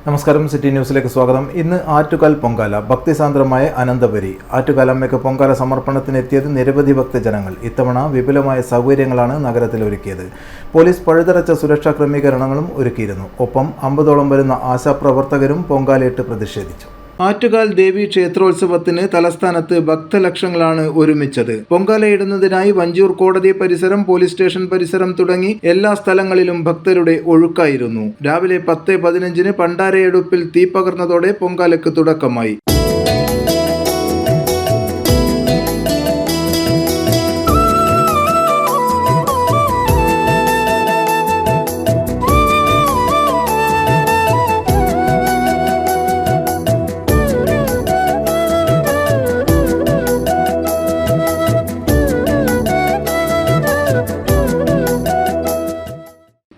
നമസ്കാരം, സിറ്റി ന്യൂസിലേക്ക് സ്വാഗതം. ഇന്ന് ആറ്റുകാൽ പൊങ്കാല. ഭക്തിസാന്ദ്രമായ അനന്തപുരി. ആറ്റുകാലമ്മയ്ക്ക് പൊങ്കാല സമർപ്പണത്തിനെത്തിയത് നിരവധി ഭക്തജനങ്ങൾ. ഇത്തവണ വിപുലമായ സൗകര്യങ്ങളാണ് നഗരത്തിൽ ഒരുക്കിയത്. പോലീസ് പഴുതടച്ച സുരക്ഷാ ക്രമീകരണങ്ങളും ഒരുക്കിയിരുന്നു. ഒപ്പം 50ഓളം വരുന്ന ആശാപ്രവർത്തകരും പൊങ്കാലയിട്ട് പ്രതിഷേധിച്ചു. ആറ്റുകാൽ ദേവി ക്ഷേത്രോത്സവത്തിന് തലസ്ഥാനത്ത് ഭക്തലക്ഷങ്ങളാണ് ഒരുമിച്ചത്. പൊങ്കാലയിടുന്നതിനായി വഞ്ചിയൂർ കോടതി പരിസരം, പോലീസ് സ്റ്റേഷൻ പരിസരം തുടങ്ങി എല്ലാ സ്ഥലങ്ങളിലും ഭക്തരുടെ ഒഴുക്കായിരുന്നു. രാവിലെ 10:15 പണ്ടാരയെടുപ്പിൽ തീ പകർന്നതോടെ പൊങ്കാലയ്ക്ക് തുടക്കമായി.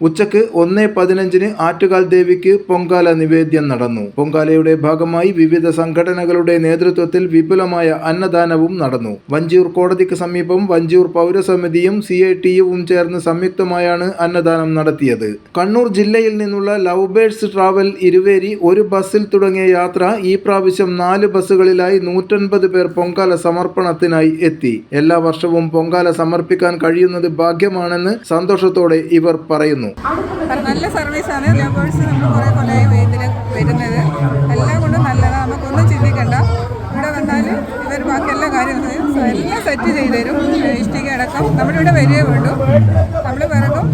ഉച്ചക്ക് 1:15 ആറ്റുകാൽ ദേവിക്ക് പൊങ്കാല നിവേദ്യം നടന്നു. പൊങ്കാലയുടെ ഭാഗമായി വിവിധ സംഘടനകളുടെ നേതൃത്വത്തിൽ വിപുലമായ അന്നദാനവും നടന്നു. വഞ്ചിയൂർ കോടതിക്ക് സമീപം വഞ്ചിയൂർ പൗരസമിതിയും CITUവും ചേർന്ന് സംയുക്തമായാണ് അന്നദാനം നടത്തിയത്. കണ്ണൂർ ജില്ലയിൽ നിന്നുള്ള ലവ് ബേർഡ്സ് ട്രാവൽ ഇരുവേരി ഒരു ബസ്സിൽ തുടങ്ങിയ യാത്ര ഈ പ്രാവശ്യം 4 ബസ്സുകളിലായി 150 പേർ പൊങ്കാല സമർപ്പണത്തിനായി എത്തി. എല്ലാ വർഷവും പൊങ്കാല സമർപ്പിക്കാൻ കഴിയുന്നത് ഭാഗ്യമാണെന്ന് സന്തോഷത്തോടെ ഇവർ പറയുന്നു. നല്ല സർവീസാണ്. ലവ് ബേർഡ്സ് നമ്മൾ കുറേ കൊല്ലമായി വരുന്നത്. എല്ലാം കൊണ്ടും നല്ലതാണ്. നമുക്കൊന്നും ചിന്തിക്കണ്ട. ഇവിടെ വന്നാൽ ഇവർ ബാക്കി എല്ലാ കാര്യങ്ങളും എല്ലാം സെറ്റ് ചെയ്ത് തരും. ഇഷ്ടിക അടക്കം നമ്മളിവിടെ വരികയേ വേണ്ടു. നമ്മൾ വിറകും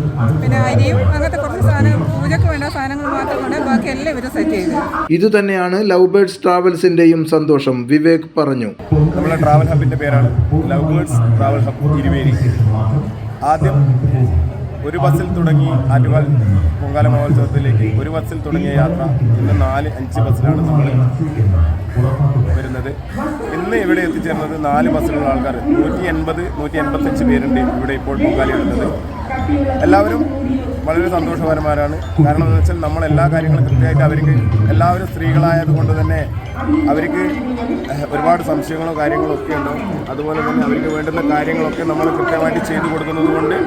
പിന്നെ അരിയും അങ്ങനത്തെ കുറച്ച് സാധനങ്ങൾ, പൂജയ്ക്ക് വേണ്ട സാധനങ്ങൾ മാത്രമാണ്, ബാക്കി എല്ലാം ഇവർ സെറ്റ് ചെയ്തു. ഇതുതന്നെയാണ് ലവ് ബേർഡ്സ് ട്രാവൽസിന്റെയും സന്തോഷം. വിവേക് പറഞ്ഞു. നമ്മുടെ ട്രാവൽ ഹബിന്റെ പേരാണ് love birds travel hub Iruveri. ആദ്യം ഒരു ബസ്സിൽ തുടങ്ങി ആറ്റുകാൽ പൊങ്കാല മഹോത്സവത്തിലേക്ക് ഒരു ബസ്സിൽ തുടങ്ങിയ യാത്ര ഇന്ന് 4-5 ബസ്സിലാണ് നമ്മൾ വരുന്നത്. ഇന്ന് ഇവിടെ എത്തിച്ചേർന്നത് 4 ബസ്സിലുള്ള ആൾക്കാർ 180-185 പേരുണ്ട് ഇവിടെ ഇപ്പോൾ പൊങ്കാലയിടുന്നത്. എല്ലാവരും വളരെ സന്തോഷകരമാരാണ്. കാരണം എന്താണെന്ന് വെച്ചാൽ നമ്മളെല്ലാ കാര്യങ്ങളും കൃത്യമായിട്ട് അവർക്ക്, എല്ലാവരും സ്ത്രീകളായതുകൊണ്ട് തന്നെ അവർക്ക് ഒരുപാട് സംശയങ്ങളോ കാര്യങ്ങളോ ഒക്കെ ഉണ്ടാവും. അതുപോലെ തന്നെ അവർക്ക് വേണ്ടുന്ന കാര്യങ്ങളൊക്കെ നമ്മൾ കൃത്യമായിട്ട് ചെയ്തു കൊടുക്കുന്നത് കൊണ്ട്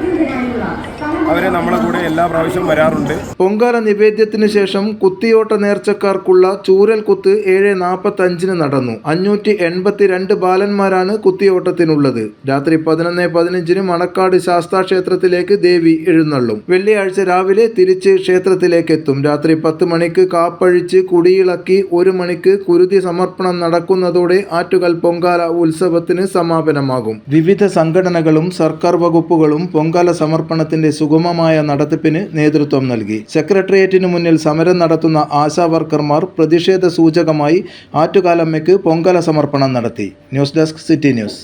അവരെ നമ്മളെ കൂടെ എല്ലാ പ്രാവശ്യവും വരാറുണ്ട്. പൊങ്കാല നിവേദ്യത്തിന് ശേഷം കുത്തിയോട്ട നേർച്ചക്കാർക്കുള്ള ചൂരൽ കുത്ത് 7:45 നടന്നു. 582 ബാലന്മാരാണ് കുത്തിയോട്ടത്തിനുള്ളത്. രാത്രി 11:15 മണക്കാട് ശാസ്താ ക്ഷേത്രത്തിലേക്ക് ദേവി എഴുന്നള്ളും. വെള്ളിയാഴ്ച രാവിലെ തിരിച്ച് ക്ഷേത്രത്തിലേക്ക് എത്തും. രാത്രി 10 മണിക്ക് കാപ്പഴിച്ച് കുടിയിളക്കി 1 മണിക്ക് കുരുതി സമർപ്പണം നടക്കുന്നതോടെ ആറ്റുകാൽ പൊങ്കാല ഉത്സവത്തിന് സമാപനമാകും. വിവിധ സംഘടനകളും സർക്കാർ വകുപ്പുകളും പൊങ്കാല സമർപ്പണത്തിന്റെ സുഗമമായ നടത്തിപ്പിന് നേതൃത്വം നൽകി. സെക്രട്ടേറിയറ്റിനു മുന്നിൽ സമരം നടത്തുന്ന ആശാ വർക്കർമാർ പ്രതിഷേധ സൂചകമായി ആറ്റുകാലമ്മയ്ക്ക് പൊങ്കാല സമർപ്പണം നടത്തി. News desk, city news.